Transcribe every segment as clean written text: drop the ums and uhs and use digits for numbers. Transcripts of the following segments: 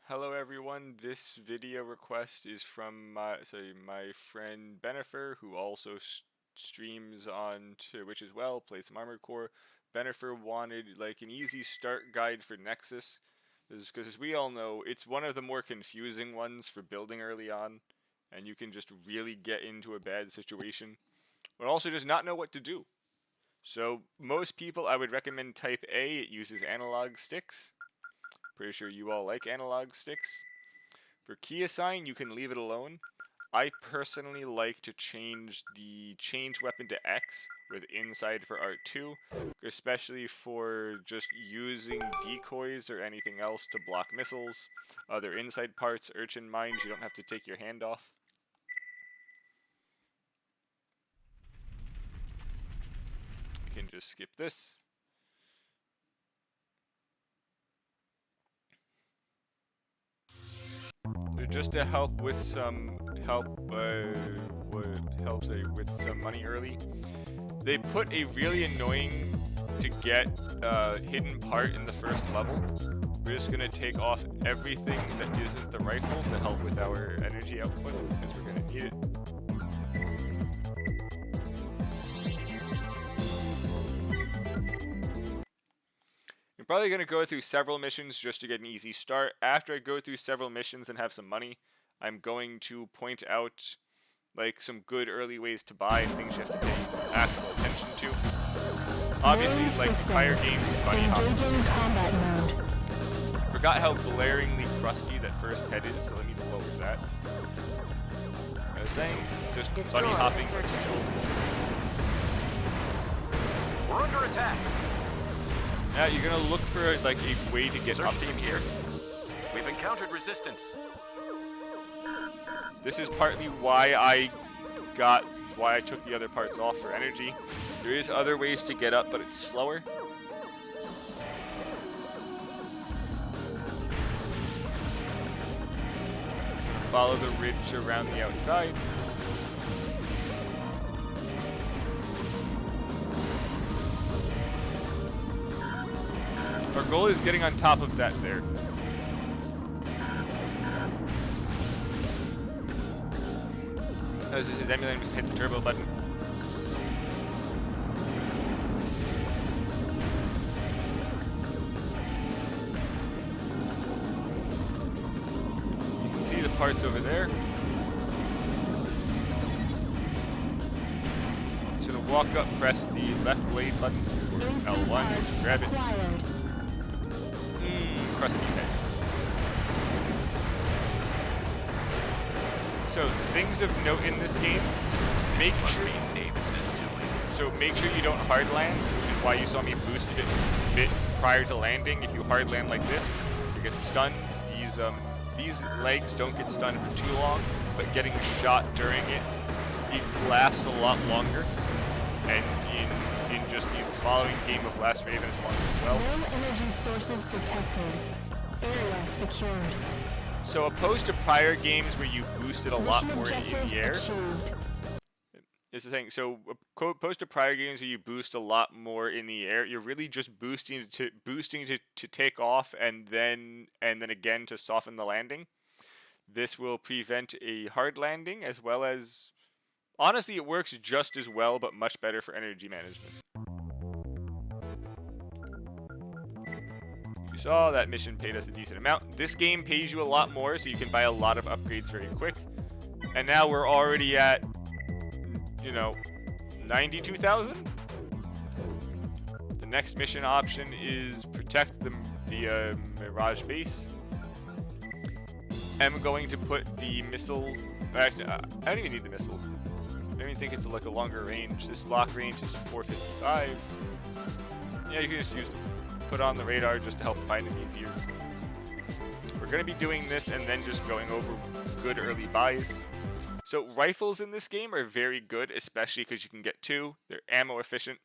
Hello everyone, this video request is from my friend Benifer, who also streams on Twitch as well, plays some Armored Core. Benifer wanted like an easy start guide for Nexus, because as we all know, it's one of the more confusing ones for building early on, and you can just really get into a bad situation, but also just not know what to do. So most people, I would recommend Type A. It uses analog sticks. Pretty sure you all like analog sticks. For key assign, you can leave it alone. I personally like to change the change weapon to X with inside for art 2, especially for just using decoys or anything else to block missiles. Other inside parts, urchin mines, you don't have to take your hand off. You can just skip this. Just to help with some with some money early, they put a really annoying to get hidden part in the first level. We're just gonna take off everything that isn't the rifle to help with our energy output because we're gonna need it. I'm probably going to go through several missions just to get an easy start. After I go through several missions and have some money, I'm going to point out like some good early ways to buy and things you have to pay actual attention to. Obviously, like prior games, bunny hopping. Forgot how blaringly crusty that first head is, so let me lower that. I was saying, just bunny hopping. We're under attack. Now you're gonna look for like a way to get up from here. We've encountered resistance. This is partly why I took the other parts off for energy. There is other ways to get up, but it's slower. Follow the ridge around the outside. Our goal is getting on top of that there. As this is emulating, just hit the turbo button. You can see the parts over there. So to walk up, press the left blade button, or L1, just grab it. Crusty head. So things of note in this game, make sure you don't hard land, which is why you saw me boosted it a bit prior to landing. If you hard land like this, you get stunned. These legs don't get stunned for too long, but getting shot during it lasts a lot longer. And in just the following game of Last Raven is longer as well. No energy sources detected. Area secured. So opposed to prior games where you boosted a lot more in the air, this is saying, so opposed to prior games where you boost a lot more in the air, you're really just boosting to take off and then again to soften the landing. This will prevent a hard landing, as well as, honestly, it works just as well but much better for energy management. You saw that mission paid us a decent amount. This game pays you a lot more, so you can buy a lot of upgrades very quick. And now we're already at, 92,000. The next mission option is protect the Mirage base. I'm going to put the missile. Actually, I don't even need the missile. I don't even think it's like a longer range. This lock range is 455. Yeah, you can just use them. Put on the radar just to help find them easier. We're going to be doing this and then just going over good early buys. So rifles in this game are very good, especially because you can get two. They're ammo efficient.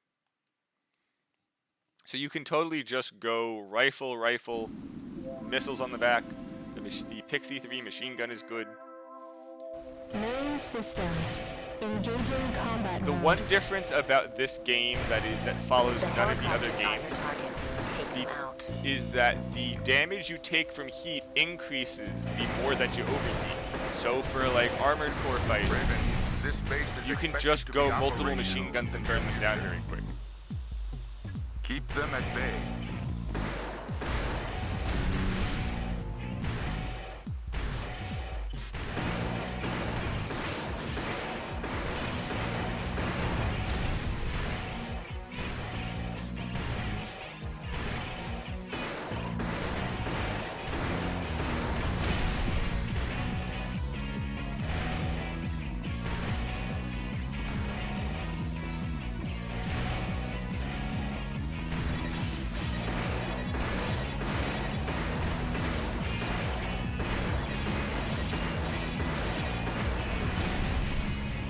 So you can totally just go rifle, missiles on the back. The Pixie 3 machine gun is good. Main system. Engaging combat The mode. one difference about this game that follows none of the other games, Out. is that the damage you take from heat increases the more that you overheat. So for like armored core fights, Raven, this base is you can expected just to go be multiple machine operational guns and burn them down very quick. Keep them at bay.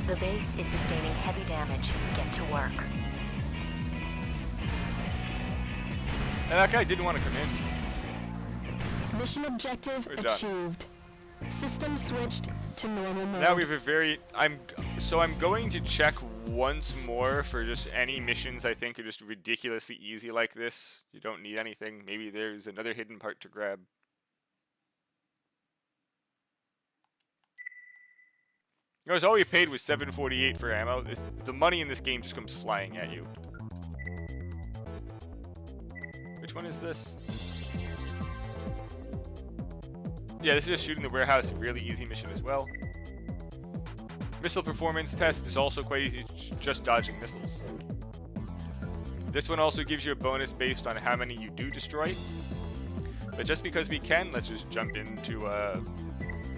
The base is sustaining heavy damage. Get to work. And that guy didn't want to come in. Mission objective We're done. achieved. System switched to normal mode. Now we have a very I'm going to check once more for just any missions I think are just ridiculously easy like this. You don't need anything. Maybe there's another hidden part to grab. Notice all we paid was $7.48 for ammo. The money in this game just comes flying at you. Which one is this? Yeah, this is just shooting the warehouse. A really easy mission as well. Missile performance test is also quite easy. It's just dodging missiles. This one also gives you a bonus based on how many you do destroy. But just because we can, let's just jump into the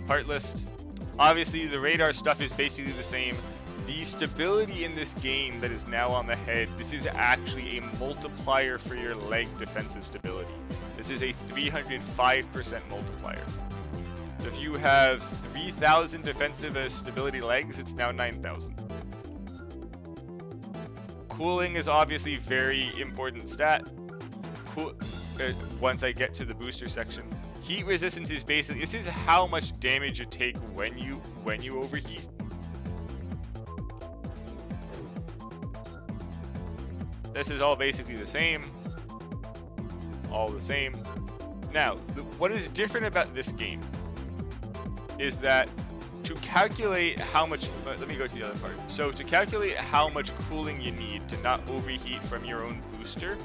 part list. Obviously, the radar stuff is basically the same. The stability in this game that is now on the head, this is actually a multiplier for your leg defensive stability. This is a 305% multiplier. So if you have 3,000 defensive stability legs, it's now 9,000. Cooling is obviously very important stat. Once I get to the booster section. Heat resistance is basically, this is how much damage you take when you overheat. This is all basically the same. All the same. Now, what is different about this game is that to calculate how much, let me go to the other part. So to calculate how much cooling you need to not overheat from your own booster,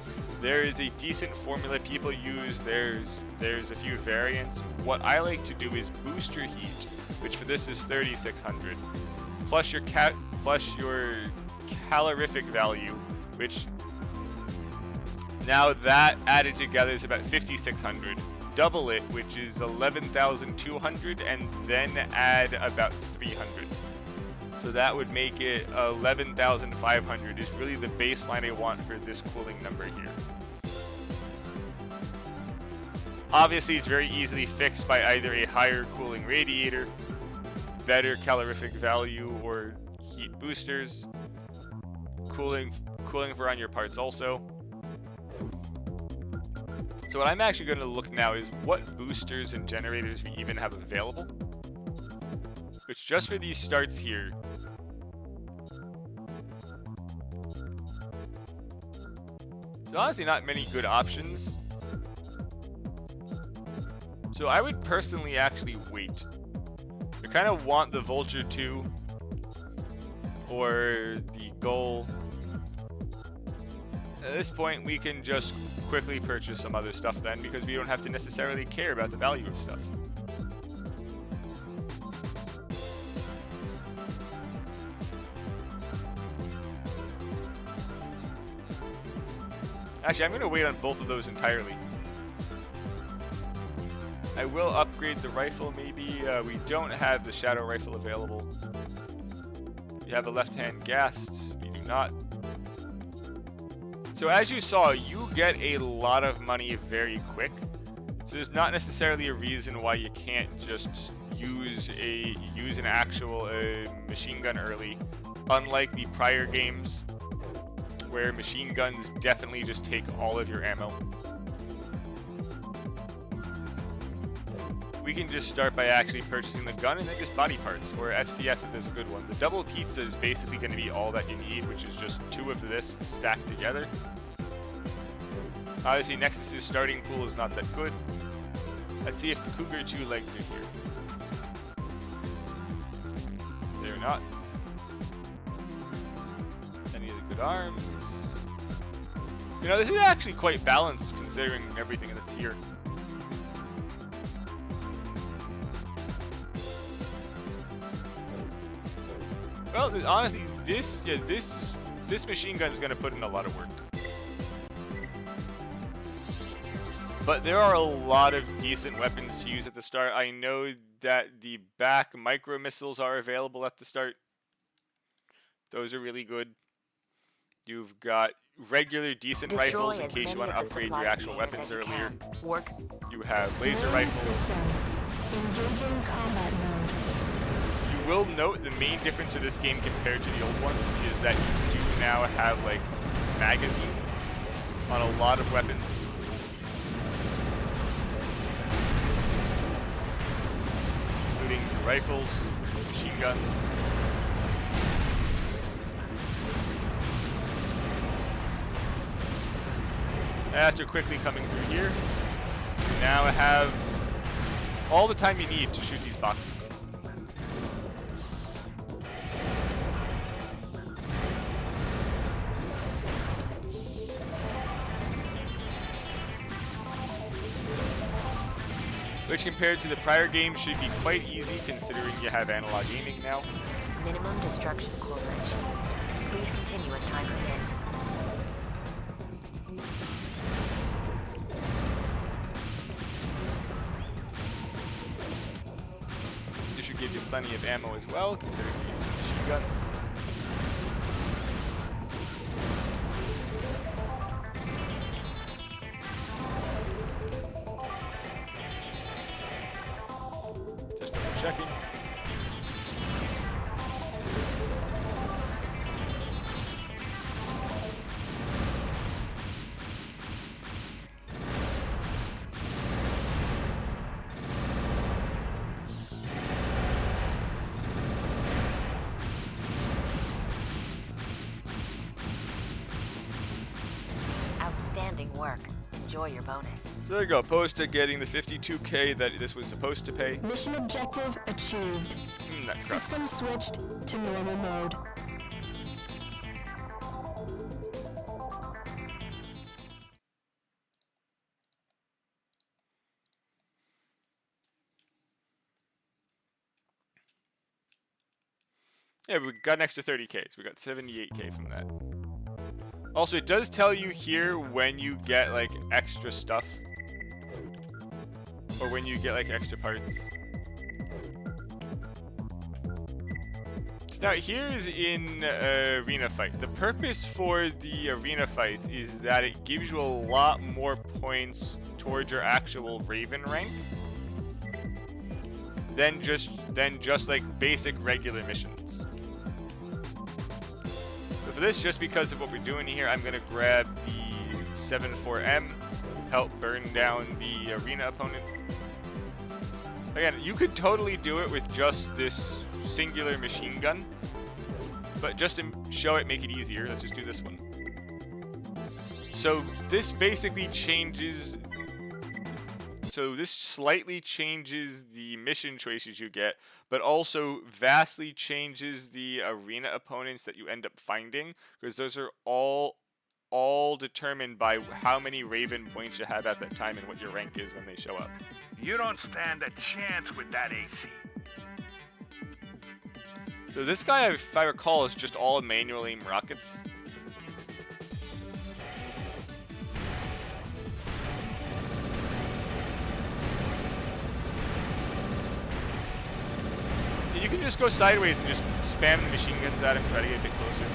there is a decent formula people use. There's a few variants. What I like to do is booster heat, which for this is 3,600, plus your calorific value, which now that added together is about 5,600. Double it, which is 11,200, and then add about 300. So that would make it 11,500 is really the baseline I want for this cooling number here. Obviously, it's very easily fixed by either a higher cooling radiator, better calorific value, or heat boosters. Cooling for on your parts also. So what I'm actually going to look now is what boosters and generators we even have available. Which just for these starts here, there's honestly not many good options. So I would personally actually wait. I kind of want the Vulture 2 or the Gull. At this point, we can just quickly purchase some other stuff then, because we don't have to necessarily care about the value of stuff. Actually, I'm going to wait on both of those entirely. I will upgrade the rifle maybe. We don't have the Shadow Rifle available. We have a left-hand gas. We do not. So as you saw, you get a lot of money very quick. So there's not necessarily a reason why you can't just use an actual machine gun early. Unlike the prior games, where machine guns definitely just take all of your ammo. We can just start by actually purchasing the gun and then just body parts, or FCS if there's a good one. The double pizza is basically going to be all that you need, which is just 2 of this stacked together. Obviously, Nexus's starting pool is not that good. Let's see if the Cougar 2 legs are here. They're not. Any of the good arms. You know, this is actually quite balanced considering everything that's here. Well, honestly, this machine gun is going to put in a lot of work. But there are a lot of decent weapons to use at the start. I know that the back micro missiles are available at the start. Those are really good. You've got regular decent rifles in case you want to upgrade your actual weapons earlier. You have laser rifles. Engaging combat mode. You will note the main difference for this game compared to the old ones is that you do now have like magazines on a lot of weapons. Including rifles, machine guns. After quickly coming through here, you now have all the time you need to shoot these boxes. Which compared to the prior game should be quite easy considering you have analog aiming now. Minimum destruction quota achieved. Please continue as time permits. This should give you plenty of ammo as well, considering you use a machine gun. Just double checking. Outstanding work. Enjoy your bonus. So there you go, opposed to getting the 52k that this was supposed to pay. Mission objective achieved. That crust. System switched to normal mode. Yeah, we got an extra 30k, so we got 78k from that. Also, it does tell you here when you get like extra stuff. Or when you get like extra parts. So now here is in arena fight. The purpose for the arena fights is that it gives you a lot more points towards your actual Raven rank than just like basic regular missions. So for this, just because of what we're doing here, I'm gonna grab the 7.4M, help burn down the arena opponent. Again, you could totally do it with just this singular machine gun, but just to show it, make it easier, let's just do this one. So this basically changes. So this slightly changes the mission choices you get, but also vastly changes the arena opponents that you end up finding, because those are all determined by how many Raven points you have at that time and what your rank is when they show up. You don't stand a chance with that AC. So this guy, if I recall, is just all manual aim rockets. You can just go sideways and just spam the machine guns at him, try to get a bit closer.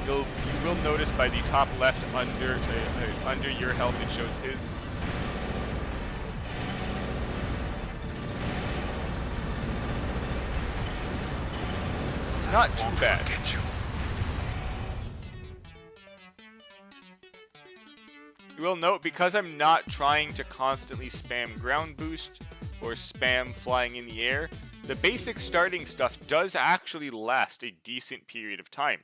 You will notice by the top left under your health it shows his. It's not too bad. You will note, because I'm not trying to constantly spam ground boost or spam flying in the air, the basic starting stuff does actually last a decent period of time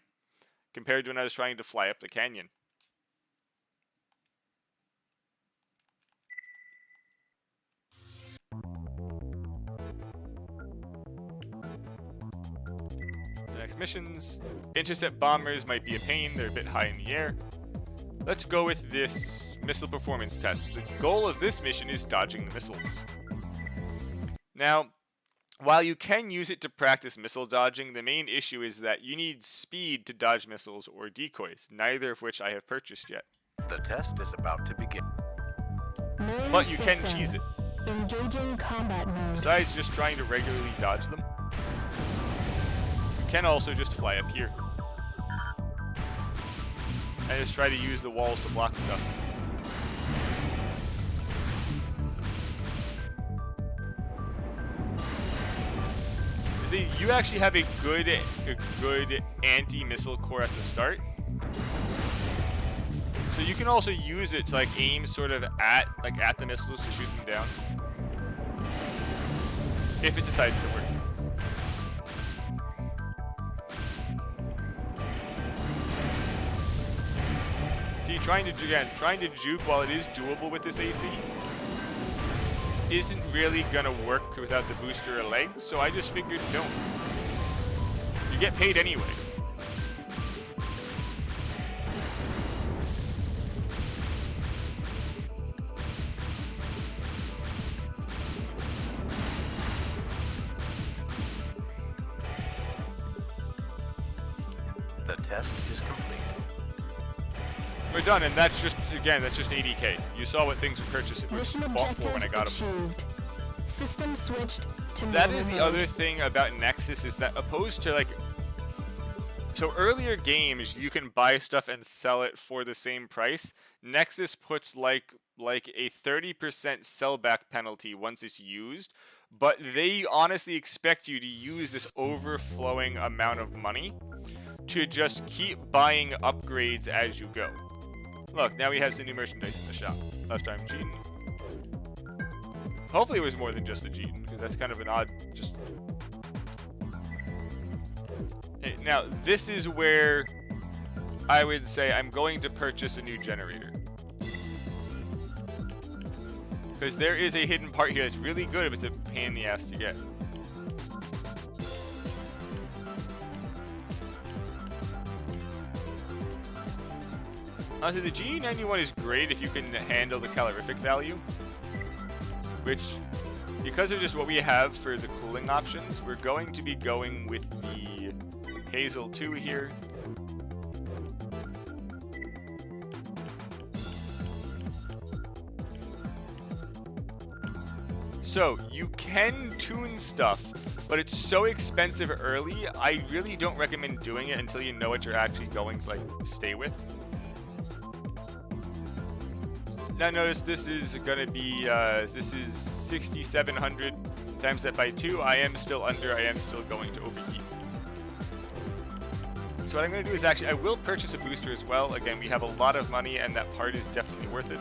compared to when I was trying to fly up the canyon. next missions. Intercept bombers might be a pain, they're a bit high in the air. Let's go with this missile performance test. The goal of this mission is dodging the missiles. Now, while you can use it to practice missile dodging, the main issue is that you need speed to dodge missiles or decoys, neither of which I have purchased yet. The test is about to begin. Main But you can system. cheese it. Engaging combat mode. Besides just trying to regularly dodge them, you can also just fly up here. And just try to use the walls to block stuff. See, you actually have a good anti-missile core at the start. So you can also use it to like aim sort of at the missiles to shoot them down. If it decides to work. See, trying to juke while it is doable with this AC isn't really gonna work without the booster or legs, so I just figured don't. You get paid anyway. The test is complete. We're done, and that's just 80k. You saw what things were purchased Mission bought for objective when I got them. achieved. System switched to That normal is the mode. other thing about Nexus is that opposed to so earlier games you can buy stuff and sell it for the same price. Nexus puts like a 30% sellback penalty once it's used, but they honestly expect you to use this overflowing amount of money to just keep buying upgrades as you go. Look, now we have some new merchandise in the shop. Last time cheating. Hopefully it was more than just the Jean, because that's kind of an odd just... Now, this is where I would say I'm going to purchase a new generator. Because there is a hidden part here that's really good, but it's a pain in the ass to get. Honestly, the G91 is great if you can handle the calorific value, which, because of just what we have for the cooling options, we're going to be going with the Hazel 2 here. So, you can tune stuff, but it's so expensive early, I really don't recommend doing it until you know what you're actually going to stay with. Now notice this is going to be, this is 6,700 times that by 2. I am still going to overheat. So what I'm going to do is I will purchase a booster as well. Again, we have a lot of money and that part is definitely worth it.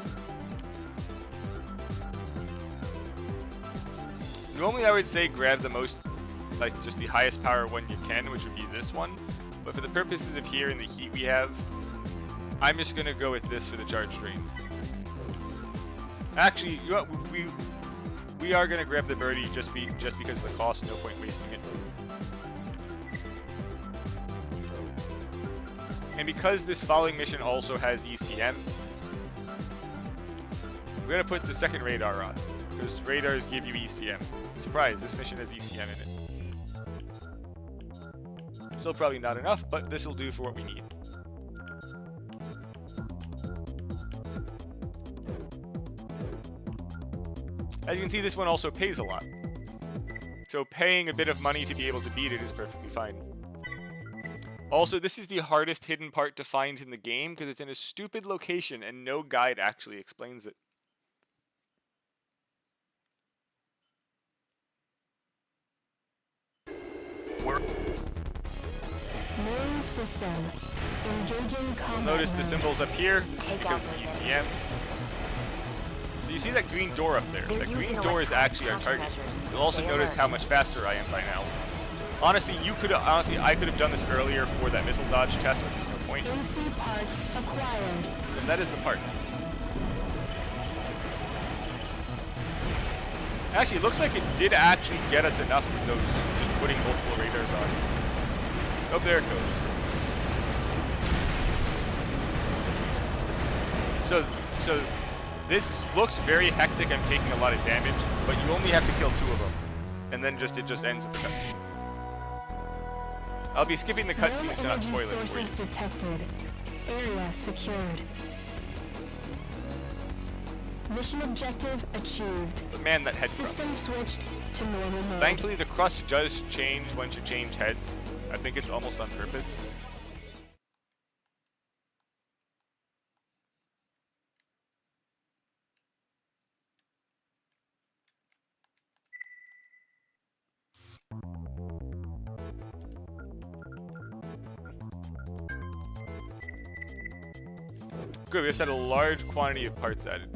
Normally I would say grab the most, just the highest power one you can, which would be this one. But for the purposes of here and the heat we have, I'm just going to go with this for the charge drain. Actually, you know what, we are gonna grab the birdie just because of the cost. No point wasting it. And because this following mission also has ECM, we're gonna put the second radar on because radars give you ECM. Surprise! This mission has ECM in it. Still probably not enough, but this will do for what we need. As you can see, this one also pays a lot. So paying a bit of money to be able to beat it is perfectly fine. Also, this is the hardest hidden part to find in the game because it's in a stupid location and no guide actually explains it. Main system. Engaging combat Notice the mode. symbols up here. This is because of ECM. So you see that green door up there. That green door is actually our target. You'll also notice how much faster I am by now. Honestly, I could have done this earlier for that missile dodge test, but there's no point. AC part acquired. And that is the part. Actually, it looks like it did actually get us enough with those, just putting multiple radars on. Oh, there it goes. So this looks very hectic. I'm taking a lot of damage, but you only have to kill 2 of them, and then it just ends with the cutscene. I'll be skipping the cutscenes to not spoil it for you. Detected. Area secured. Mission objective achieved. But man, that head System crust. switched to normal mode. Thankfully, the crust does change once you change heads. I think it's almost on purpose. Good, we just had a large quantity of parts added.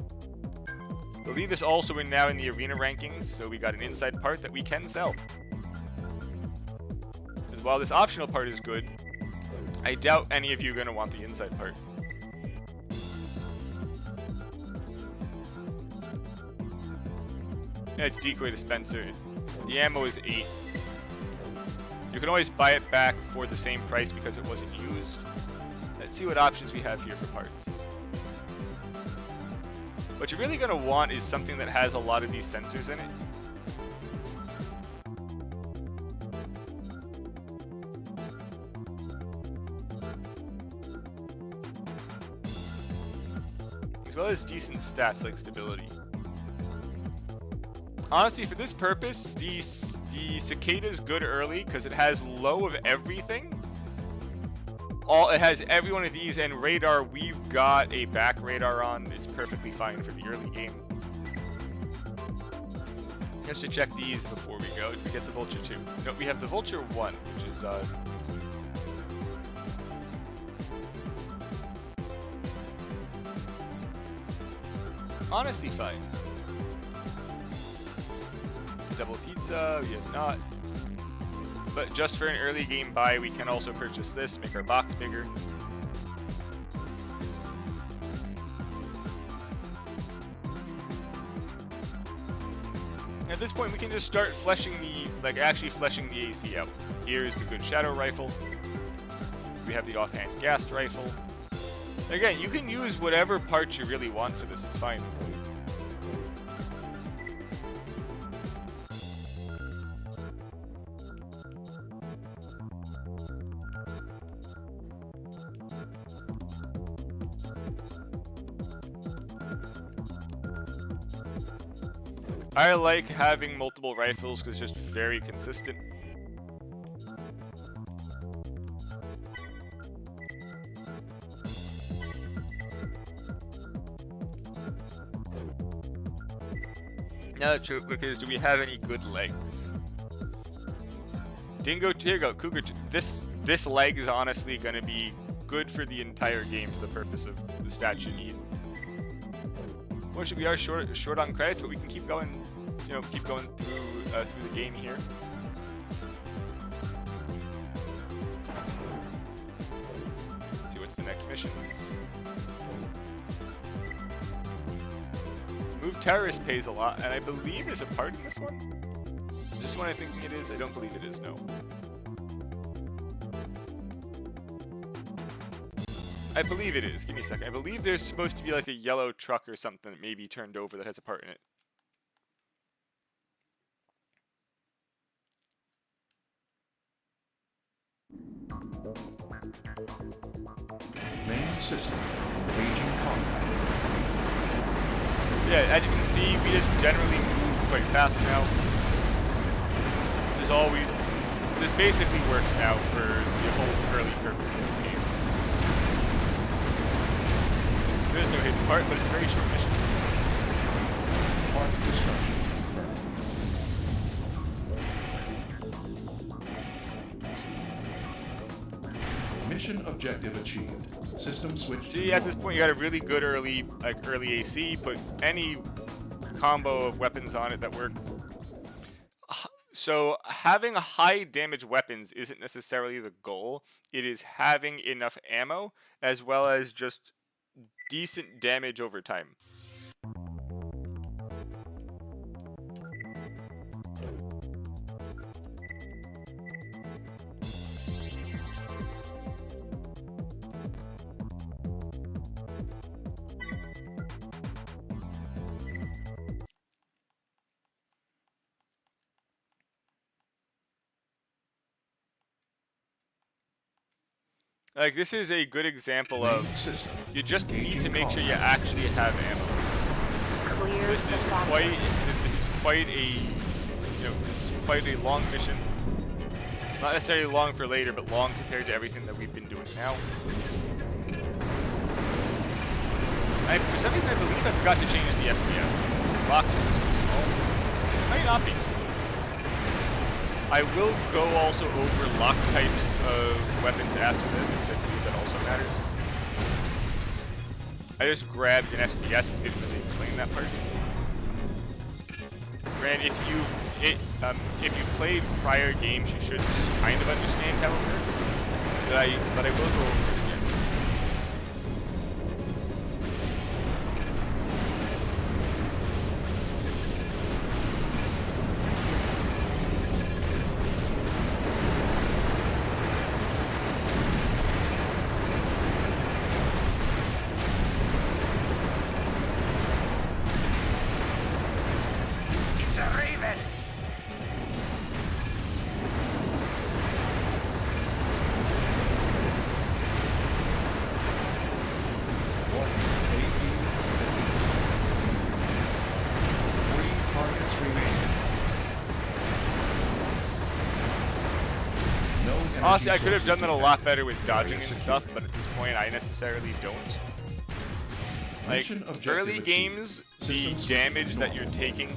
We'll leave this also now in the arena rankings, so we got an inside part that we can sell. Because while this optional part is good, I doubt any of you are going to want the inside part. Yeah, it's decoy dispenser. The ammo is 8. You can always buy it back for the same price because it wasn't used. Let's see what options we have here for parts. What you're really going to want is something that has a lot of these sensors in it. As well as decent stats like stability. Honestly, for this purpose, the Cicada's good early because it has low of everything. It has every one of these, and radar, we've got a back radar on. It's perfectly fine for the early game. Just to check these before we go. Did we get the Vulture 2? No, we have the Vulture 1, which is honestly fine. Double pizza, we have not. But just for an early game buy, we can also purchase this, make our box bigger. At this point, we can just start fleshing actually fleshing the AC out. Here's the good shadow rifle. We have the offhand gassed rifle. Again, you can use whatever parts you really want for this, it's fine. I like having multiple rifles because it's just very consistent. Now the trick is, do we have any good legs? Dingo, here you go, Cougar. This leg is honestly going to be good for the entire game for the purpose of the stats you need. We are short on credits, but we can keep going, keep going through the game here. Let's see what's the next missions. Move Terrorist pays a lot, and I believe there's a part in this one. Is this one I'm thinking it is? I don't believe it is, no. I believe it is. Give me a second. I believe there's supposed to be like a yellow truck or something that may be turned over that has a part in it. Main system. Aging combat. Yeah, as you can see, we just generally move quite fast now. This basically works now for the whole early purpose of this game. There's no hidden part, but it's a very short mission. Part destruction confirmed. Mission objective achieved. System switch. See, at this point, you got a really good early AC. Put any combo of weapons on it that work. So having high damage weapons isn't necessarily the goal. It is having enough ammo as well as just decent damage over time. Like, this is a good example of System. you just need to Engaging make sure you combat. actually have ammo. Clear This the is factory. quite a long mission. Not necessarily long for later, but long compared to everything that we've been doing now. For some reason, I believe I forgot to change the FCS. The box is too small. Might not be. I will go also over lock types of weapons after this, because I believe that also matters. I just grabbed an FCS and didn't really explain that part. Grant, if you've played prior games, you should kind of understand how it works. But I will go over it again. It's a raven. One AP. 3 targets remaining. No energy Honestly, I could have sources done that a detected. lot better with dodging Area and secured. stuff, but at this point, I necessarily don't. Like, Mission objective early achieved. games, the Systems damage that you're normal. taking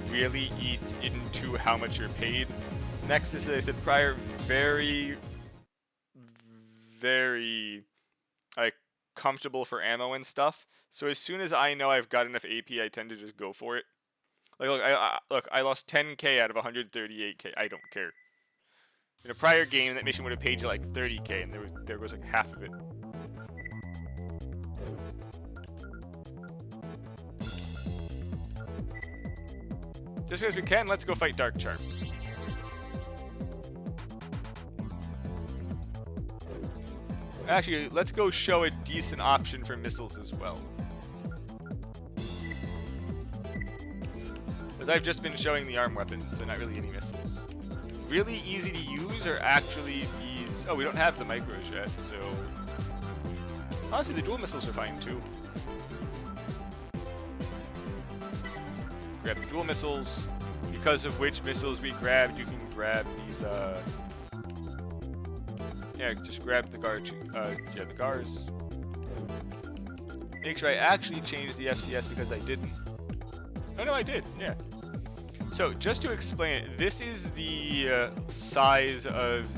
really eats into how much you're paid. Nexus, as I said prior, very, very, like, comfortable for ammo and stuff. So as soon as I know I've got enough AP, I tend to just go for it. Like, look, I lost 10k out of 138k. I don't care. In a prior game, that mission would have paid you like 30k, and there goes like half of it. Just because we can, let's go fight Dark Charm. Actually, let's go show a decent option for missiles as well. Because I've just been showing the arm weapons, but not really any missiles. Really easy to use are actually these... Oh, we don't have the micros yet, so... Honestly, the dual missiles are fine too. Grab the dual missiles, because of which missiles we grabbed, you can grab these, yeah, just grab the the GARs. Make sure I actually changed the FCS because I didn't. Oh no, I did, yeah. So, just to explain it, this is the size of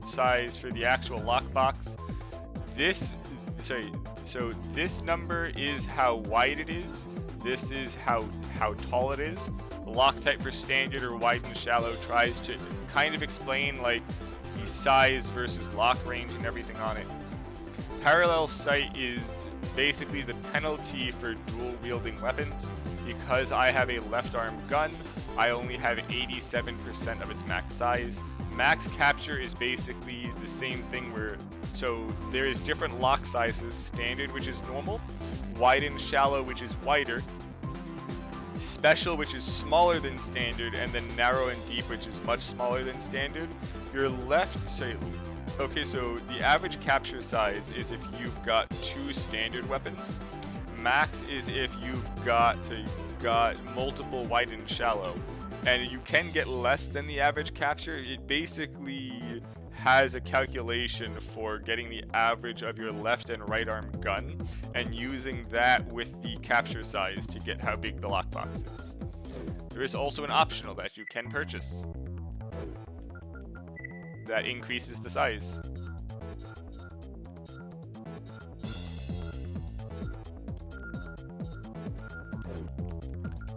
size for the actual lockbox. So this number is how wide it is. This is how tall it is. The lock type for standard or wide and shallow tries to kind of explain like the size versus lock range and everything on it. Parallel sight is basically the penalty for dual wielding weapons. Because I have a left arm gun, I only have 87% of its max size. Max capture is basically the same thing so there is different lock sizes, standard which is normal, wide and shallow which is wider, special which is smaller than standard, and then narrow and deep which is much smaller than standard. Okay, so the average capture size is if you've got 2 standard weapons. Max is if you've got multiple wide and shallow, and you can get less than the average capture. It basically has a calculation for getting the average of your left and right arm gun and using that with the capture size to get how big the lockbox is. There is also an optional that you can purchase that increases the size.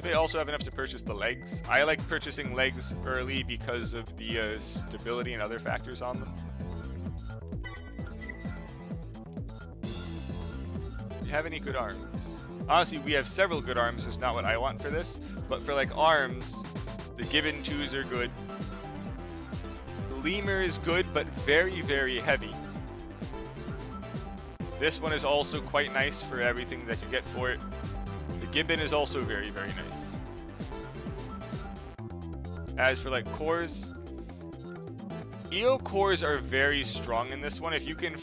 They also have enough to purchase the legs. I like purchasing legs early because of the stability and other factors on them. Do you have any good arms? Honestly, we have several good arms. It's not what I want for this, but for like arms, the Gibbon 2s are good. The Lemur is good, but very, very heavy. This one is also quite nice for everything that you get for it. The Gibbon is also very, very nice. As for like cores, EO cores are very strong in this one. If you can,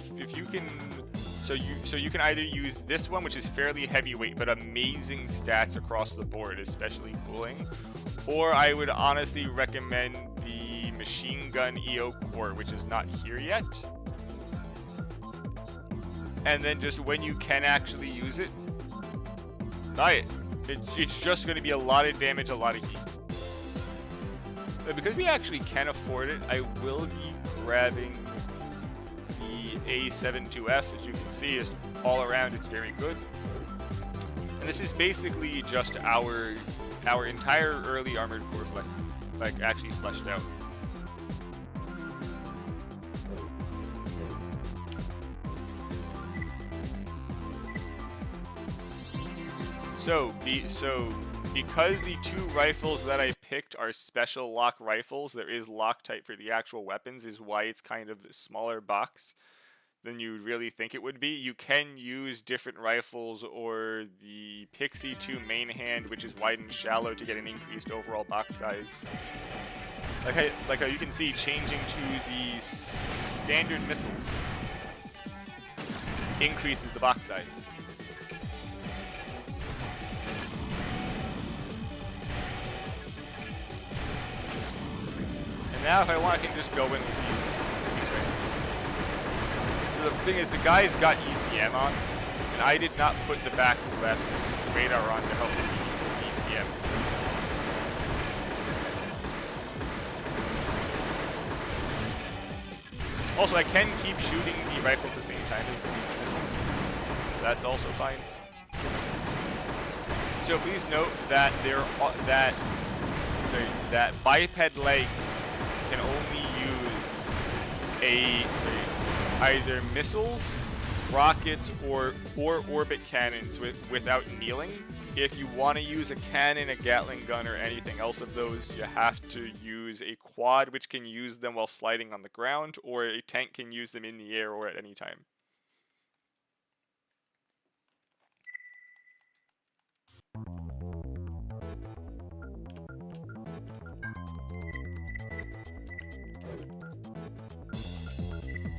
so you can either use this one, which is fairly heavyweight but amazing stats across the board, especially cooling, or I would honestly recommend the machine gun EO core, which is not here yet. And then just when you can actually use it, buy it. It's just going to be a lot of damage, a lot of heat. But because we actually can afford it, I will be grabbing the A72F. As you can see, is all around, it's very good. And this is basically just our entire early armored core, like actually fleshed out. So because the two rifles that I picked are special lock rifles, there is lock type for the actual weapons, is why it's kind of a smaller box than you really think it would be. You can use different rifles or the Pixie 2 main hand, which is wide and shallow, to get an increased overall box size. Like how you can see, changing to the standard missiles increases the box size. And now if I want, I can just go in with these rifles. The thing is, the guy's got ECM on, and I did not put the back left radar on to help with the ECM. Also, I can keep shooting the rifle at the same time as the missiles. That's also fine. So please note that that biped legs can only use either missiles, rockets, or orbit cannons without kneeling. If you want to use a cannon, a Gatling gun, or anything else of those, you have to use a quad, which can use them while sliding on the ground, or a tank can use them in the air or at any time.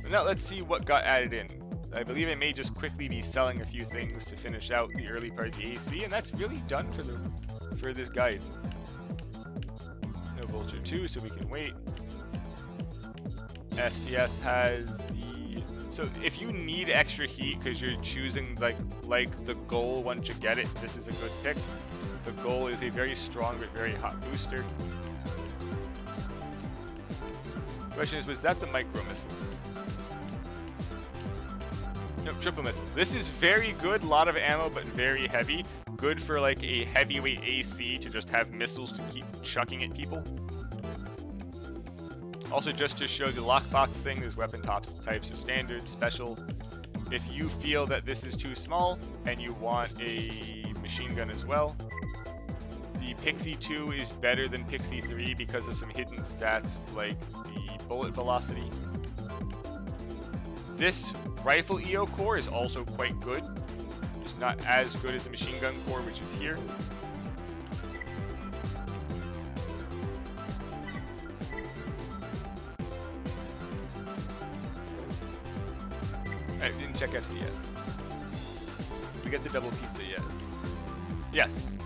Now let's see what got added in. I believe I may just quickly be selling a few things to finish out the early part of the AC, and that's really done for this guide. No Vulture 2, so we can wait. FCS has the... So if you need extra heat because you're choosing like the goal once you get it, this is a good pick. The goal is a very strong but very hot booster. Question is, was that the micro missiles? No, triple missile. This is very good, lot of ammo, but very heavy. Good for like a heavyweight AC to just have missiles to keep chucking at people. Also, just to show the lockbox thing, there's weapon types are standard, special. If you feel that this is too small and you want a machine gun as well, the Pixie 2 is better than Pixie 3 because of some hidden stats like the bullet velocity. This rifle EO core is also quite good, just not as good as the machine gun core, which is here. I didn't check FCS. Did we get the double pizza yet? Yes.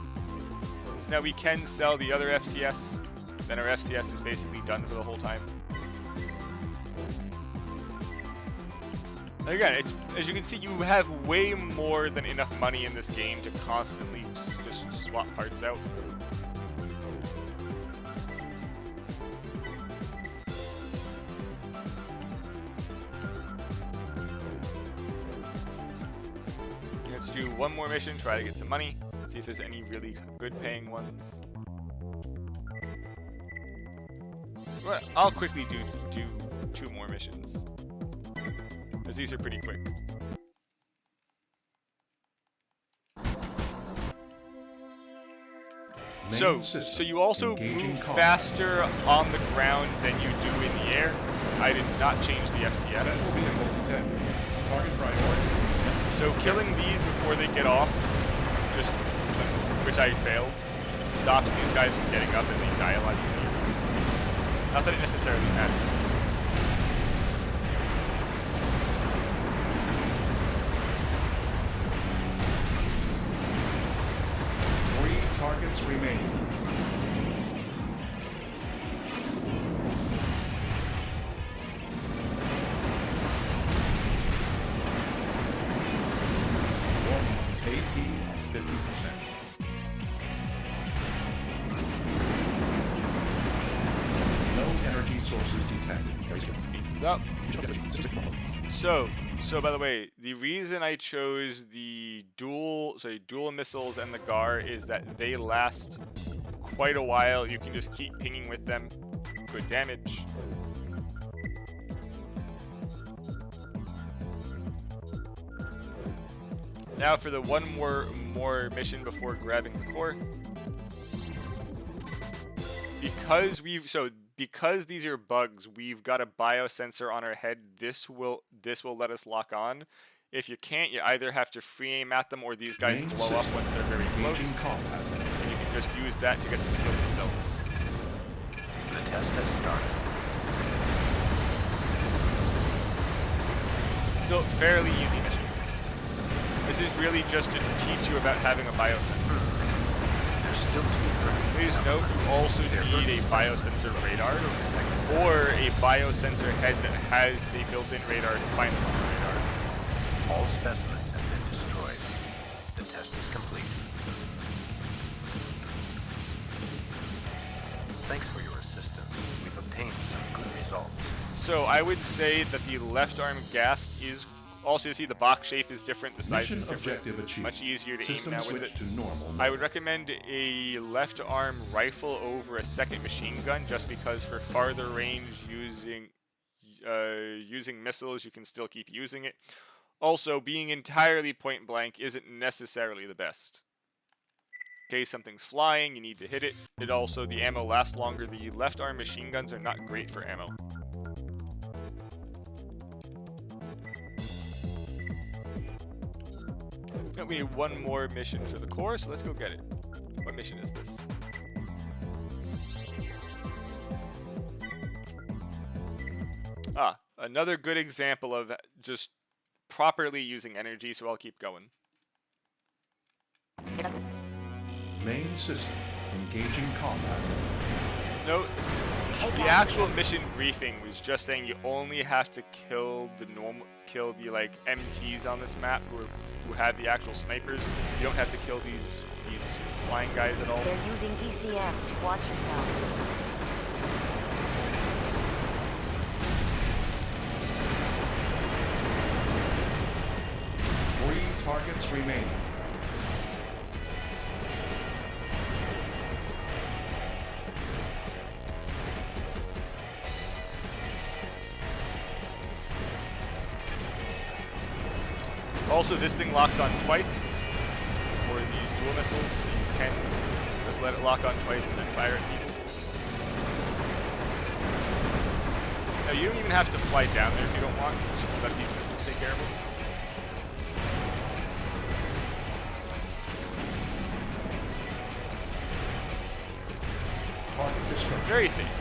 So now we can sell the other FCS, then our FCS is basically done for the whole time. Again, as you can see, you have way more than enough money in this game to constantly just swap parts out. Let's do one more mission, try to get some money, see if there's any really good paying ones. Well, I'll quickly do 2 more missions, because these are pretty quick. So you also move faster on the ground than you do in the air. I did not change the FCS. That will be a multi-tactic. Target priority. So killing these before they get off, which I failed, stops these guys from getting up and they die a lot easier. Not that it necessarily matters. targets remaining. Warning, AP at 50%. No energy sources detected. Speed this up. So by the way, the reason I chose the dual missiles and the GAR is that they last quite a while. You can just keep pinging with them. Good damage. Now for the one more mission before grabbing the core. Because these are bugs, we've got a biosensor on our head. This will let us lock on. If you can't, you either have to free aim at them or these guys blow up once they're very close. And you can just use that to get them to kill themselves. The test has started. Still fairly easy mission. This is really just to teach you about having a biosensor. There's still to be proven. Please note you also need a biosensor radar or a biosensor head that has a built-in radar to find them on the radar. All specimens have been destroyed. The test is complete. Thanks for your assistance. We've obtained some good results. So I would say that the left arm gas is also, you see the box shape is different, the size is different, much easier to aim now with it. I would recommend a left arm rifle over a second machine gun just because for farther range using missiles you can still keep using it. Also, being entirely point blank isn't necessarily the best. In case something's flying, you need to hit it. The ammo lasts longer. The left arm machine guns are not great for ammo. We need one more mission for the core, so let's go get it. What mission is this? Another good example of just properly using energy, so I'll keep going. Main system engaging combat. Note, the actual mission briefing was just saying you only have to kill the MTs on this map who have the actual snipers. You don't have to kill these flying guys at all. They're using ECMs. Watch yourself. 3 targets remaining. Also, this thing locks on twice for these dual missiles, so you can just let it lock on twice and then fire at people. Now, you don't even have to fly down there if you don't want. Just let these missiles take care of them. Target destruction. Very safe.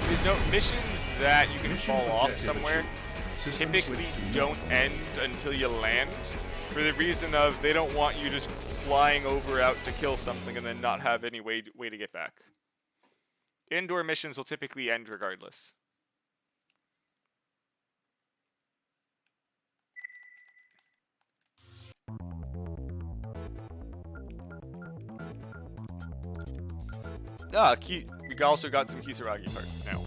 Please note, missions that you can fall off somewhere typically don't end until you land, for the reason of they don't want you just flying over out to kill something and then not have any way to get back. Indoor missions will typically end regardless. We also got some Kisaragi parts now.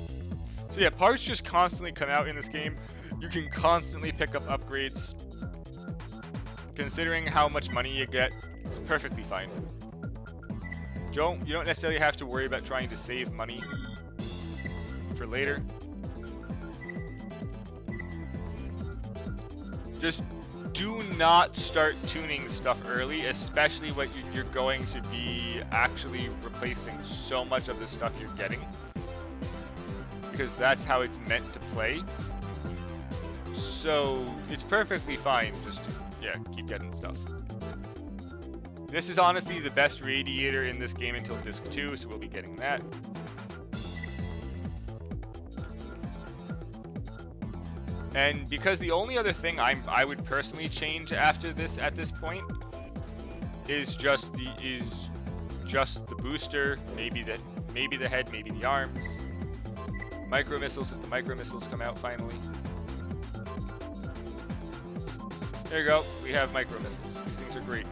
So yeah, parts just constantly come out in this game. You can constantly pick up upgrades. Considering how much money you get, it's perfectly fine. You don't necessarily have to worry about trying to save money for later. Just do not start tuning stuff early, especially when you're going to be actually replacing so much of the stuff you're getting. Because that's how it's meant to play. So it's perfectly fine, just, yeah, keep getting stuff. This is honestly the best radiator in this game until Disc 2, so we'll be getting that. And because the only other thing I would personally change after this at this point is just the booster, maybe the head, maybe the arms. Micro missiles, if the micro missiles come out finally. There you go. We have micro missiles. These things are great.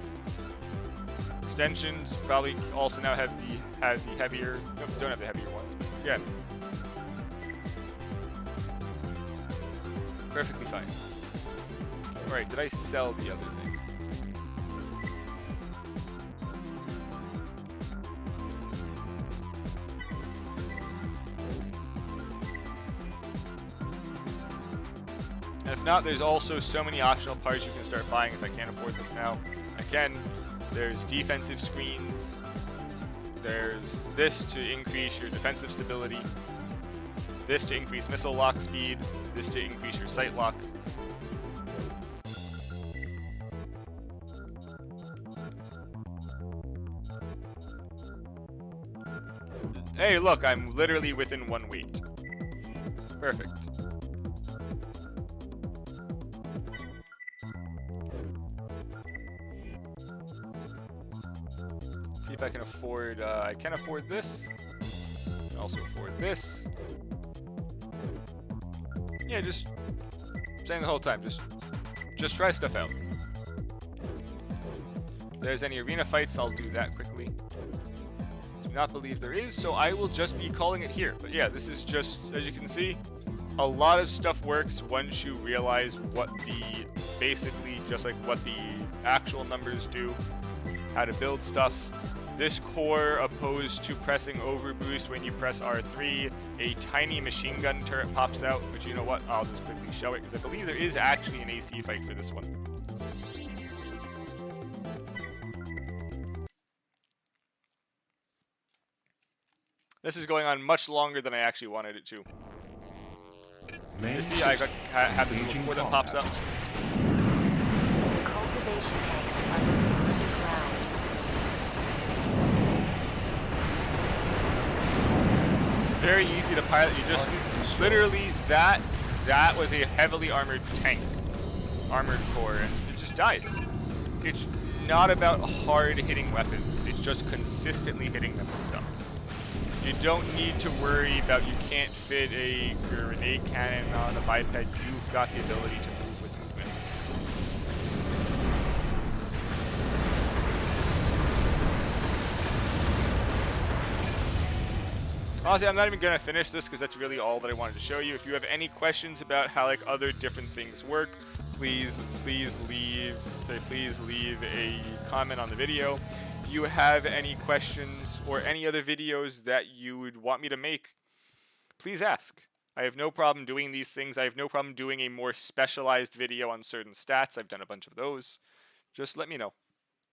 Extensions probably also now have the heavier. Nope, don't have the heavier ones, but again, perfectly fine. All right, did I sell the other thing? And if not, there's also so many optional parts you can start buying if I can't afford this now. I can. There's defensive screens. There's this to increase your defensive stability. This to increase missile lock speed. This to increase your sight lock. Hey, look, I'm literally within 1 weight. Perfect. See if I can afford, I can afford this. I can also afford this. Yeah, just saying the whole time, just try stuff out. If there's any arena fights, I'll do that quickly. Do not believe there is, so I will just be calling it here. But yeah, this is just, as you can see, a lot of stuff works once you realize what basically just like what the actual numbers do, how to build stuff. This core, opposed to pressing overboost when you press R3, a tiny machine gun turret pops out, which, you know what, I'll just quickly show it, because I believe there is actually an AC fight for this one. This is going on much longer than I actually wanted it to. You see, I have this little core that pops up. Cultivation tanks are moving underground. Very easy to pilot. You just literally that was a heavily armored tank, armored core, and it just dies. It's not about hard hitting weapons. It's just consistently hitting them with stuff. You don't need to worry about you can't fit a grenade cannon on a biped. You've got the ability to move with movement. Honestly, I'm not even gonna finish this because that's really all that I wanted to show you. If you have any questions about how like other different things work, please leave a comment on the video. If you have any questions or any other videos that you would want me to make, please ask. I have no problem doing these things. I have no problem doing a more specialized video on certain stats. I've done a bunch of those. Just let me know.